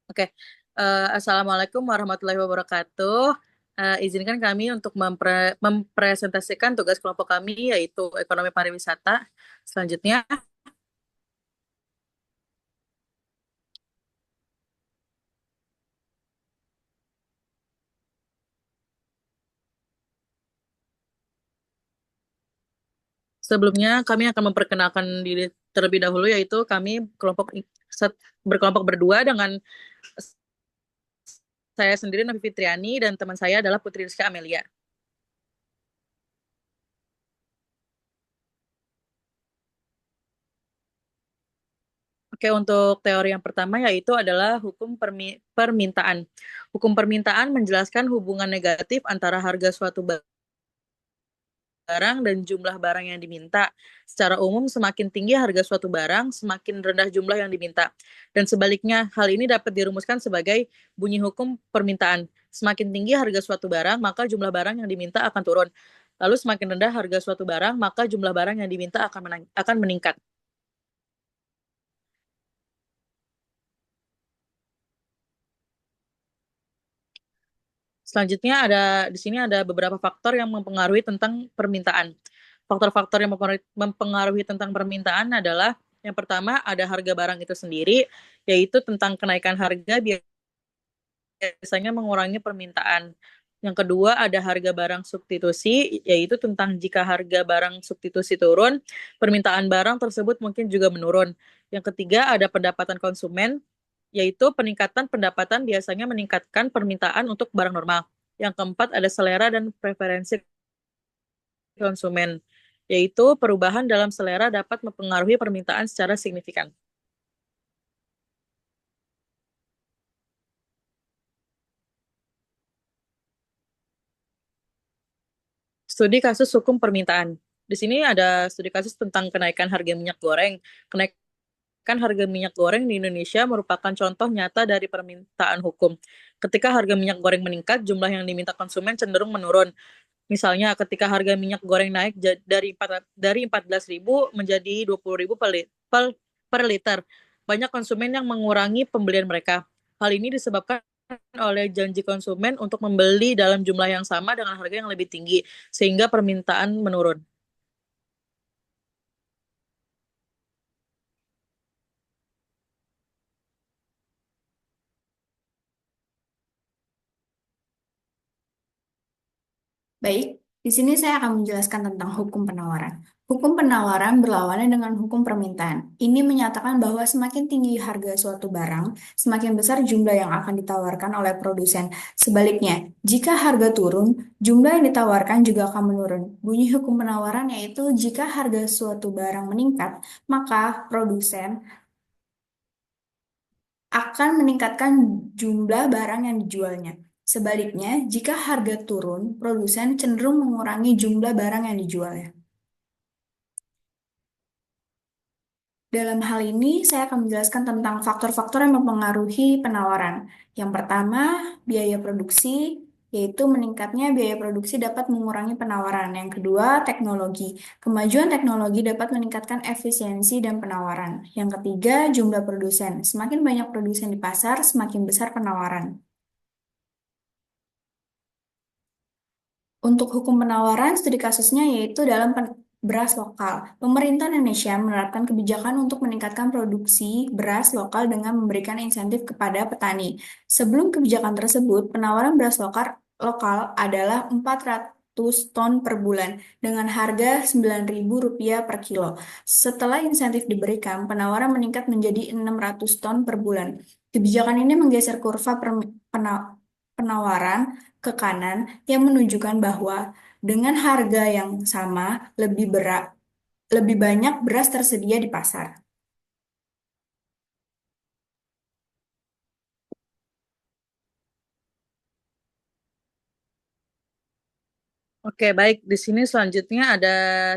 Oke, Assalamualaikum warahmatullahi wabarakatuh. Izinkan kami untuk mempresentasikan tugas kelompok kami, yaitu ekonomi pariwisata. Selanjutnya, sebelumnya kami akan memperkenalkan diri terlebih dahulu, yaitu kami set- berkelompok berdua dengan saya sendiri, Novi Fitriani, dan teman saya adalah Putri Rizka Amelia. Oke, untuk teori yang pertama yaitu adalah hukum permintaan. Hukum permintaan menjelaskan hubungan negatif antara harga suatu barang dan jumlah barang yang diminta. Secara umum, semakin tinggi harga suatu barang, semakin rendah jumlah yang diminta. Dan sebaliknya, hal ini dapat dirumuskan sebagai bunyi hukum permintaan. Semakin tinggi harga suatu barang, maka jumlah barang yang diminta akan turun. Lalu semakin rendah harga suatu barang, maka jumlah barang yang diminta akan meningkat. Selanjutnya di sini ada beberapa faktor yang mempengaruhi tentang permintaan. Faktor-faktor yang mempengaruhi tentang permintaan adalah yang pertama ada harga barang itu sendiri, yaitu tentang kenaikan harga biasanya mengurangi permintaan. Yang kedua ada harga barang substitusi, yaitu tentang jika harga barang substitusi turun, permintaan barang tersebut mungkin juga menurun. Yang ketiga ada pendapatan konsumen, yaitu peningkatan pendapatan biasanya meningkatkan permintaan untuk barang normal. Yang keempat ada selera dan preferensi konsumen, yaitu perubahan dalam selera dapat mempengaruhi permintaan secara signifikan. Studi kasus hukum permintaan. Di sini ada studi kasus tentang kenaikan harga minyak goreng. Kenaikan harga minyak goreng di Indonesia merupakan contoh nyata dari permintaan hukum. Ketika harga minyak goreng meningkat, jumlah yang diminta konsumen cenderung menurun. Misalnya ketika harga minyak goreng naik dari 14.000 menjadi 20.000 per liter, banyak konsumen yang mengurangi pembelian mereka. Hal ini disebabkan oleh janji konsumen untuk membeli dalam jumlah yang sama dengan harga yang lebih tinggi, sehingga permintaan menurun. Baik, di sini saya akan menjelaskan tentang hukum penawaran. Hukum penawaran berlawanan dengan hukum permintaan. Ini menyatakan bahwa semakin tinggi harga suatu barang, semakin besar jumlah yang akan ditawarkan oleh produsen. Sebaliknya, jika harga turun, jumlah yang ditawarkan juga akan menurun. Bunyi hukum penawaran yaitu jika harga suatu barang meningkat, maka produsen akan meningkatkan jumlah barang yang dijualnya. Sebaliknya, jika harga turun, produsen cenderung mengurangi jumlah barang yang dijualnya. Dalam hal ini, saya akan menjelaskan tentang faktor-faktor yang mempengaruhi penawaran. Yang pertama, biaya produksi, yaitu meningkatnya biaya produksi dapat mengurangi penawaran. Yang kedua, teknologi. Kemajuan teknologi dapat meningkatkan efisiensi dan penawaran. Yang ketiga, jumlah produsen. Semakin banyak produsen di pasar, semakin besar penawaran. Untuk hukum penawaran, studi kasusnya yaitu dalam beras lokal. Pemerintah Indonesia menerapkan kebijakan untuk meningkatkan produksi beras lokal dengan memberikan insentif kepada petani. Sebelum kebijakan tersebut, penawaran beras lokal adalah 400 ton per bulan dengan harga Rp9.000 per kilo. Setelah insentif diberikan, penawaran meningkat menjadi 600 ton per bulan. Kebijakan ini menggeser kurva penawaran ke kanan yang menunjukkan bahwa dengan harga yang sama lebih banyak beras tersedia di pasar. Oke, baik. Di sini selanjutnya ada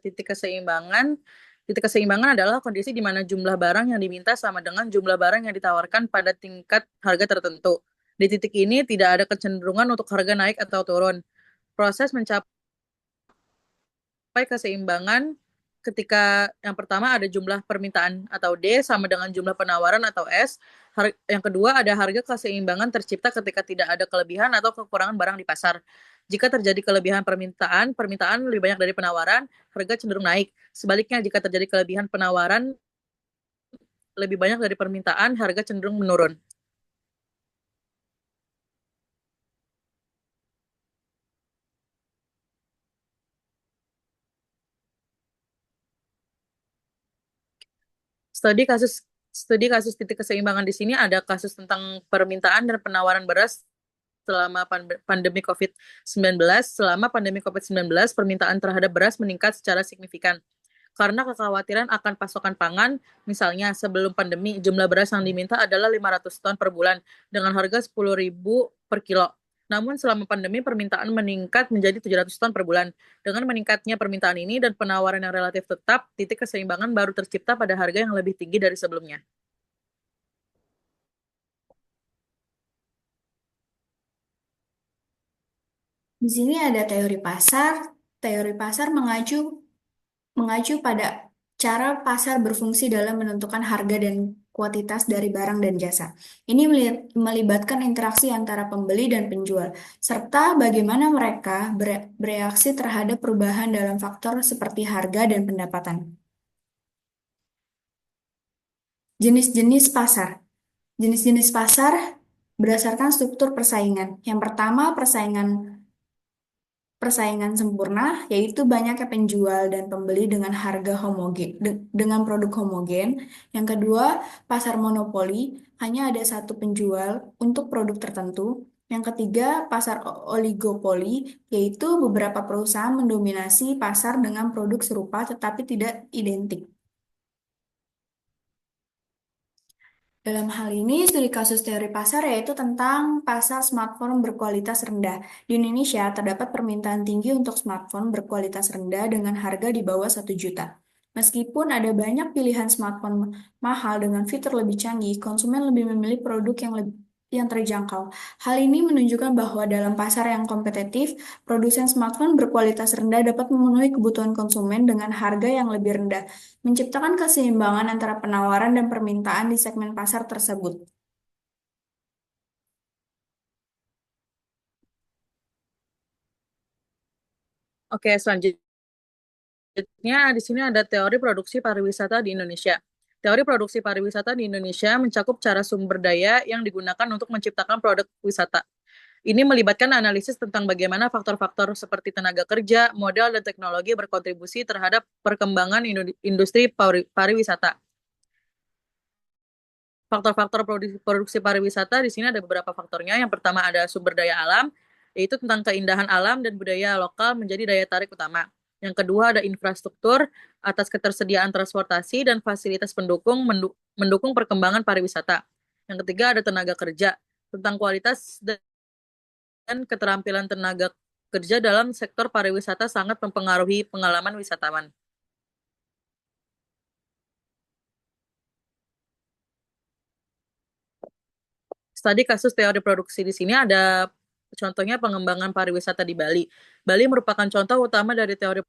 titik keseimbangan. Titik keseimbangan adalah kondisi di mana jumlah barang yang diminta sama dengan jumlah barang yang ditawarkan pada tingkat harga tertentu. Di titik ini tidak ada kecenderungan untuk harga naik atau turun. Proses mencapai keseimbangan ketika yang pertama ada jumlah permintaan atau D sama dengan jumlah penawaran atau S. Yang kedua ada harga keseimbangan tercipta ketika tidak ada kelebihan atau kekurangan barang di pasar. Jika terjadi kelebihan permintaan, permintaan lebih banyak dari penawaran, harga cenderung naik. Sebaliknya, jika terjadi kelebihan penawaran lebih banyak dari permintaan, harga cenderung menurun. Studi kasus titik keseimbangan di sini ada kasus tentang permintaan dan penawaran beras selama pandemi COVID-19. Selama pandemi COVID-19, permintaan terhadap beras meningkat secara signifikan. Karena kekhawatiran akan pasokan pangan, misalnya sebelum pandemi, jumlah beras yang diminta adalah 500 ton per bulan dengan harga 10.000 per kilo. Namun selama pandemi permintaan meningkat menjadi 700 ton per bulan. Dengan meningkatnya permintaan ini dan penawaran yang relatif tetap, titik keseimbangan baru tercipta pada harga yang lebih tinggi dari sebelumnya. Di sini ada teori pasar. Teori pasar mengacu pada cara pasar berfungsi dalam menentukan harga dan kuantitas dari barang dan jasa. Ini melibatkan interaksi antara pembeli dan penjual, serta bagaimana mereka bereaksi terhadap perubahan dalam faktor seperti harga dan pendapatan. Jenis-jenis pasar. Jenis-jenis pasar berdasarkan struktur persaingan. Yang pertama, persaingan sempurna, yaitu banyaknya penjual dan pembeli dengan harga homogen, dengan produk homogen. Yang kedua, pasar monopoli, hanya ada satu penjual untuk produk tertentu. Yang ketiga, pasar oligopoli, yaitu beberapa perusahaan mendominasi pasar dengan produk serupa tetapi tidak identik. Dalam hal ini, studi kasus teori pasar yaitu tentang pasar smartphone berkualitas rendah. Di Indonesia, terdapat permintaan tinggi untuk smartphone berkualitas rendah dengan harga di bawah 1 juta. Meskipun ada banyak pilihan smartphone mahal dengan fitur lebih canggih, konsumen lebih memilih produk yang terjangkau. Hal ini menunjukkan bahwa dalam pasar yang kompetitif, produsen smartphone berkualitas rendah dapat memenuhi kebutuhan konsumen dengan harga yang lebih rendah, menciptakan keseimbangan antara penawaran dan permintaan di segmen pasar tersebut. Oke, selanjutnya di sini ada teori produksi pariwisata di Indonesia. Teori produksi pariwisata di Indonesia mencakup cara sumber daya yang digunakan untuk menciptakan produk wisata. Ini melibatkan analisis tentang bagaimana faktor-faktor seperti tenaga kerja, modal, dan teknologi berkontribusi terhadap perkembangan industri pariwisata. Faktor-faktor produksi pariwisata di sini ada beberapa faktornya. Yang pertama ada sumber daya alam, yaitu tentang keindahan alam dan budaya lokal menjadi daya tarik utama. Yang kedua ada infrastruktur atas ketersediaan transportasi dan fasilitas pendukung mendukung perkembangan pariwisata. Yang ketiga ada tenaga kerja, tentang kualitas dan keterampilan tenaga kerja dalam sektor pariwisata sangat mempengaruhi pengalaman wisatawan. Tadi kasus teori produksi di sini ada contohnya pengembangan pariwisata di Bali. Bali merupakan contoh utama dari teori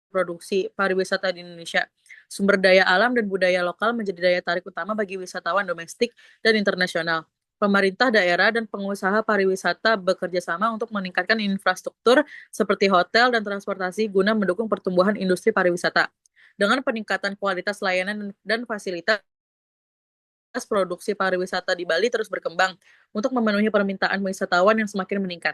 produksi pariwisata di Indonesia. Sumber daya alam dan budaya lokal menjadi daya tarik utama bagi wisatawan domestik dan internasional. Pemerintah daerah dan pengusaha pariwisata bekerja sama untuk meningkatkan infrastruktur seperti hotel dan transportasi guna mendukung pertumbuhan industri pariwisata. Dengan peningkatan kualitas layanan dan fasilitas, produksi pariwisata di Bali terus berkembang untuk memenuhi permintaan wisatawan yang semakin meningkat.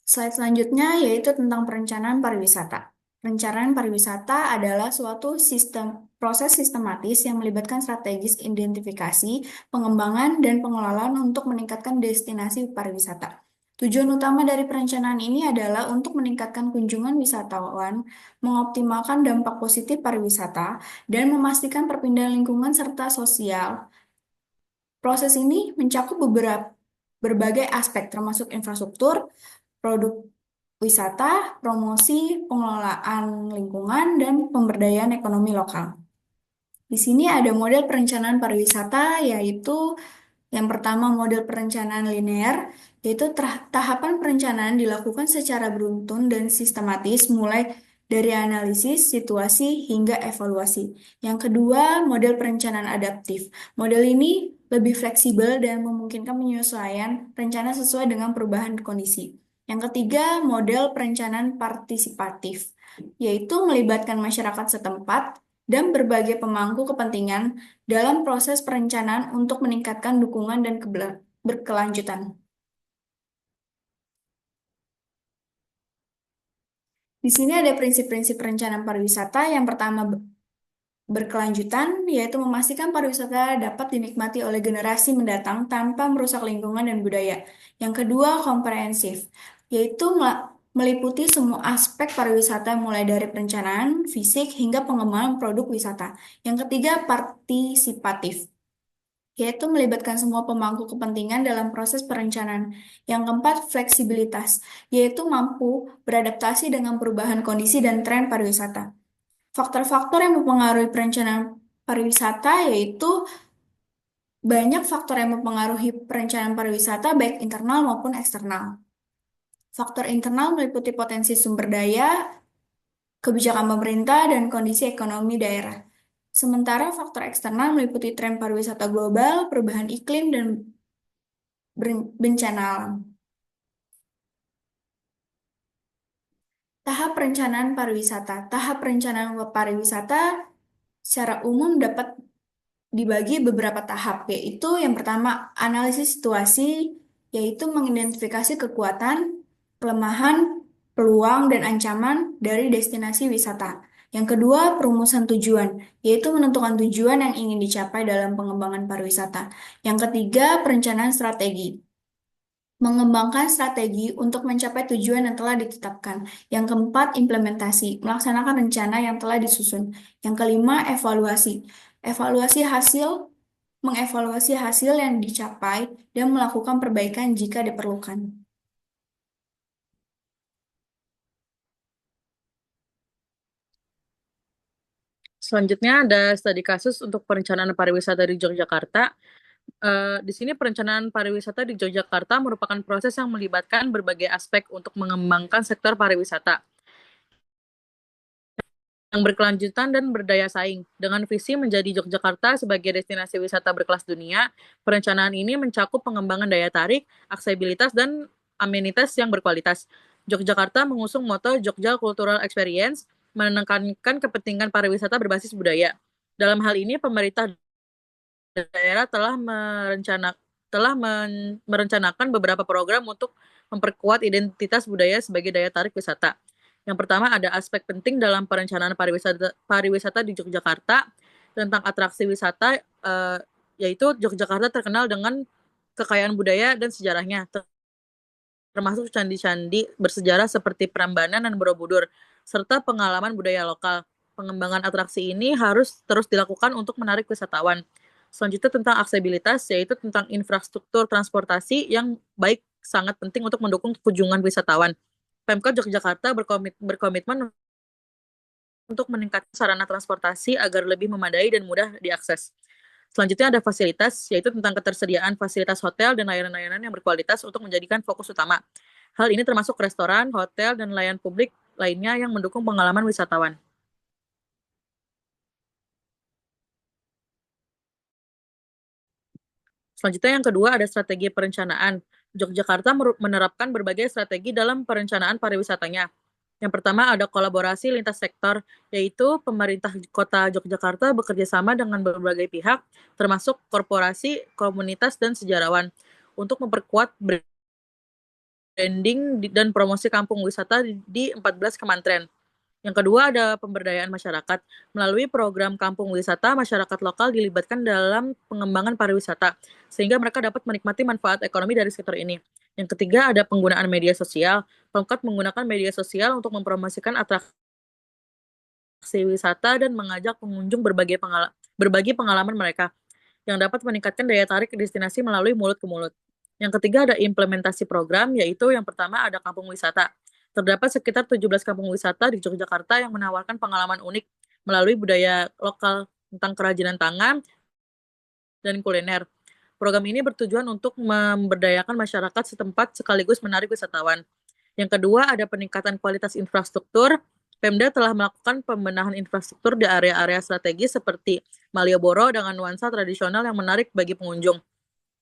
Slide selanjutnya yaitu tentang perencanaan pariwisata. Perencanaan pariwisata adalah suatu proses sistematis yang melibatkan strategis identifikasi, pengembangan, dan pengelolaan untuk meningkatkan destinasi pariwisata. Tujuan utama dari perencanaan ini adalah untuk meningkatkan kunjungan wisatawan, mengoptimalkan dampak positif pariwisata, dan memastikan perpindahan lingkungan serta sosial. Proses ini mencakup berbagai aspek termasuk infrastruktur, produk wisata, promosi, pengelolaan lingkungan, dan pemberdayaan ekonomi lokal. Di sini ada model perencanaan pariwisata, yaitu yang pertama model perencanaan linear, yaitu tahapan perencanaan dilakukan secara beruntun dan sistematis, mulai dari analisis, situasi, hingga evaluasi. Yang kedua, model perencanaan adaptif. Model ini lebih fleksibel dan memungkinkan penyesuaian rencana sesuai dengan perubahan kondisi. Yang ketiga, model perencanaan partisipatif, yaitu melibatkan masyarakat setempat dan berbagai pemangku kepentingan dalam proses perencanaan untuk meningkatkan dukungan dan berkelanjutan. Di sini ada prinsip-prinsip perencanaan pariwisata. Yang pertama, berkelanjutan, yaitu memastikan pariwisata dapat dinikmati oleh generasi mendatang tanpa merusak lingkungan dan budaya. Yang kedua, komprehensif, yaitu meliputi semua aspek pariwisata mulai dari perencanaan, fisik, hingga pengembangan produk wisata. Yang ketiga, partisipatif, yaitu melibatkan semua pemangku kepentingan dalam proses perencanaan. Yang keempat, fleksibilitas, yaitu mampu beradaptasi dengan perubahan kondisi dan tren pariwisata. Faktor-faktor yang mempengaruhi perencanaan pariwisata yaitu banyak faktor yang mempengaruhi perencanaan pariwisata baik internal maupun eksternal. Faktor internal meliputi potensi sumber daya, kebijakan pemerintah, dan kondisi ekonomi daerah. Sementara faktor eksternal meliputi tren pariwisata global, perubahan iklim, dan bencana alam. Tahap perencanaan pariwisata. Tahap perencanaan pariwisata secara umum dapat dibagi beberapa tahap, yaitu yang pertama analisis situasi, yaitu mengidentifikasi kekuatan, kelemahan, peluang, dan ancaman dari destinasi wisata. Yang kedua, perumusan tujuan, yaitu menentukan tujuan yang ingin dicapai dalam pengembangan pariwisata. Yang ketiga, perencanaan strategi, mengembangkan strategi untuk mencapai tujuan yang telah ditetapkan. Yang keempat, implementasi, melaksanakan rencana yang telah disusun. Yang kelima, evaluasi, evaluasi hasil, mengevaluasi hasil yang dicapai dan melakukan perbaikan jika diperlukan. Selanjutnya ada studi kasus untuk perencanaan pariwisata di Yogyakarta. Di sini perencanaan pariwisata di Yogyakarta merupakan proses yang melibatkan berbagai aspek untuk mengembangkan sektor pariwisata yang berkelanjutan dan berdaya saing. Dengan visi menjadi Yogyakarta sebagai destinasi wisata berkelas dunia, perencanaan ini mencakup pengembangan daya tarik, aksesibilitas, dan amenitas yang berkualitas. Yogyakarta mengusung moto Jogja Cultural Experience, menekankan kepentingan pariwisata berbasis budaya. Dalam hal ini, pemerintah daerah merencanakan beberapa program untuk memperkuat identitas budaya sebagai daya tarik wisata. Yang pertama ada aspek penting dalam perencanaan pariwisata di Yogyakarta tentang atraksi wisata, yaitu Yogyakarta terkenal dengan kekayaan budaya dan sejarahnya, termasuk candi-candi bersejarah seperti Prambanan dan Borobudur, serta pengalaman budaya lokal. Pengembangan atraksi ini harus terus dilakukan untuk menarik wisatawan. Selanjutnya tentang aksesibilitas, yaitu tentang infrastruktur transportasi yang baik sangat penting untuk mendukung kunjungan wisatawan. Pemkot Yogyakarta berkomitmen untuk meningkatkan sarana transportasi agar lebih memadai dan mudah diakses. Selanjutnya ada fasilitas, yaitu tentang ketersediaan fasilitas hotel dan layanan-layanan yang berkualitas untuk menjadikan fokus utama. Hal ini termasuk restoran, hotel, dan layanan publik lainnya yang mendukung pengalaman wisatawan. Selanjutnya yang kedua ada strategi perencanaan. Yogyakarta menerapkan berbagai strategi dalam perencanaan pariwisatanya. Yang pertama ada kolaborasi lintas sektor, yaitu pemerintah kota Yogyakarta bekerja sama dengan berbagai pihak, termasuk korporasi, komunitas, dan sejarawan, untuk memperkuat branding dan promosi kampung wisata di 14 kementerian. Yang kedua ada pemberdayaan masyarakat. Melalui program kampung wisata, masyarakat lokal dilibatkan dalam pengembangan pariwisata, sehingga mereka dapat menikmati manfaat ekonomi dari sektor ini. Yang ketiga ada penggunaan media sosial. Pemkot menggunakan media sosial untuk mempromosikan atraksi wisata dan mengajak pengunjung berbagi pengalaman mereka, yang dapat meningkatkan daya tarik ke destinasi melalui mulut ke mulut. Yang ketiga ada implementasi program, yaitu yang pertama ada kampung wisata. Terdapat sekitar 17 kampung wisata di Yogyakarta yang menawarkan pengalaman unik melalui budaya lokal tentang kerajinan tangan dan kuliner. Program ini bertujuan untuk memberdayakan masyarakat setempat sekaligus menarik wisatawan. Yang kedua, ada peningkatan kualitas infrastruktur. Pemda telah melakukan pembenahan infrastruktur di area-area strategis seperti Malioboro dengan nuansa tradisional yang menarik bagi pengunjung.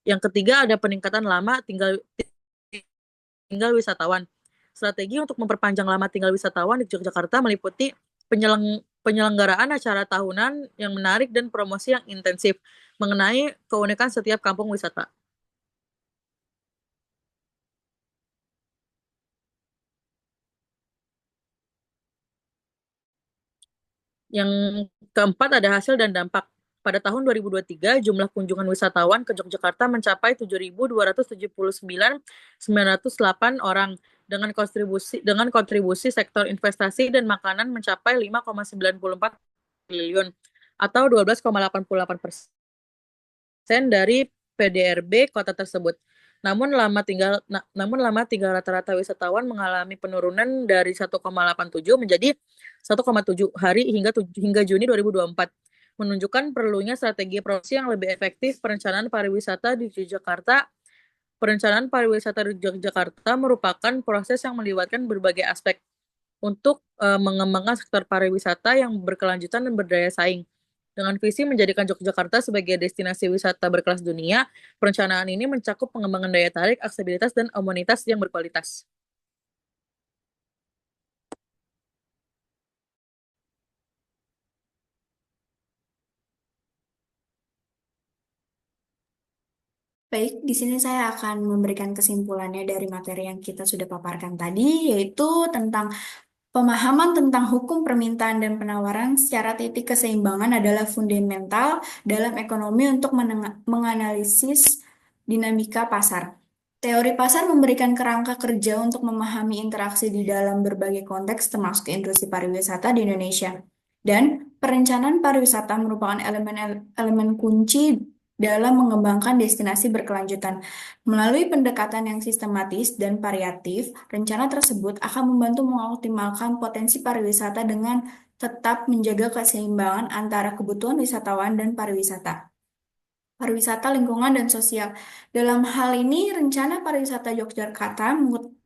Yang ketiga, ada peningkatan lama tinggal wisatawan. Strategi untuk memperpanjang lama tinggal wisatawan di Yogyakarta meliputi penyelenggaraan acara tahunan yang menarik dan promosi yang intensif mengenai keunikan setiap kampung wisata. Yang keempat ada hasil dan dampak. Pada tahun 2023, jumlah kunjungan wisatawan ke Yogyakarta mencapai 7.279.908 orang dengan kontribusi sektor investasi dan makanan mencapai 5,94 triliun atau 12,88% dari PDRB kota tersebut. Namun lama tinggal rata-rata wisatawan mengalami penurunan dari 1,87 menjadi 1,7 hari hingga Juni 2024, menunjukkan perlunya strategi promosi yang lebih efektif. Perencanaan pariwisata di Yogyakarta merupakan proses yang melibatkan berbagai aspek untuk mengembangkan sektor pariwisata yang berkelanjutan dan berdaya saing. Dengan visi menjadikan Yogyakarta sebagai destinasi wisata berkelas dunia, perencanaan ini mencakup pengembangan daya tarik, aksesibilitas, dan amenitas yang berkualitas. Baik, di sini saya akan memberikan kesimpulannya dari materi yang kita sudah paparkan tadi, yaitu tentang pemahaman tentang hukum permintaan dan penawaran secara titik keseimbangan adalah fundamental dalam ekonomi untuk menganalisis dinamika pasar. Teori pasar memberikan kerangka kerja untuk memahami interaksi di dalam berbagai konteks termasuk industri pariwisata di Indonesia. Dan perencanaan pariwisata merupakan elemen kunci dalam mengembangkan destinasi berkelanjutan. Melalui pendekatan yang sistematis dan variatif, rencana tersebut akan membantu mengoptimalkan potensi pariwisata dengan tetap menjaga keseimbangan antara kebutuhan wisatawan dan pariwisata lingkungan dan sosial. Dalam hal ini, rencana pariwisata Yogyakarta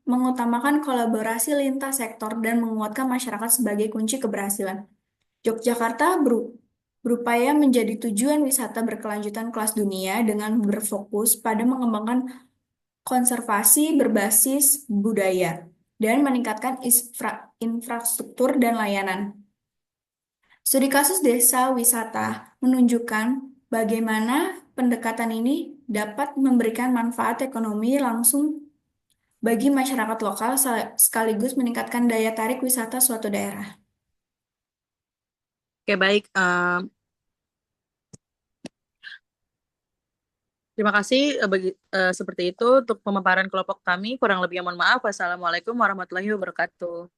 mengutamakan kolaborasi lintas sektor dan menguatkan masyarakat sebagai kunci keberhasilan. Yogyakarta berupaya menjadi tujuan wisata berkelanjutan kelas dunia dengan berfokus pada mengembangkan konservasi berbasis budaya dan meningkatkan infrastruktur dan layanan. Studi kasus desa wisata menunjukkan bagaimana pendekatan ini dapat memberikan manfaat ekonomi langsung bagi masyarakat lokal sekaligus meningkatkan daya tarik wisata suatu daerah. Oke, baik. Terima kasih seperti itu untuk pemaparan kelompok kami. Kurang lebihnya mohon maaf. Wassalamualaikum warahmatullahi wabarakatuh.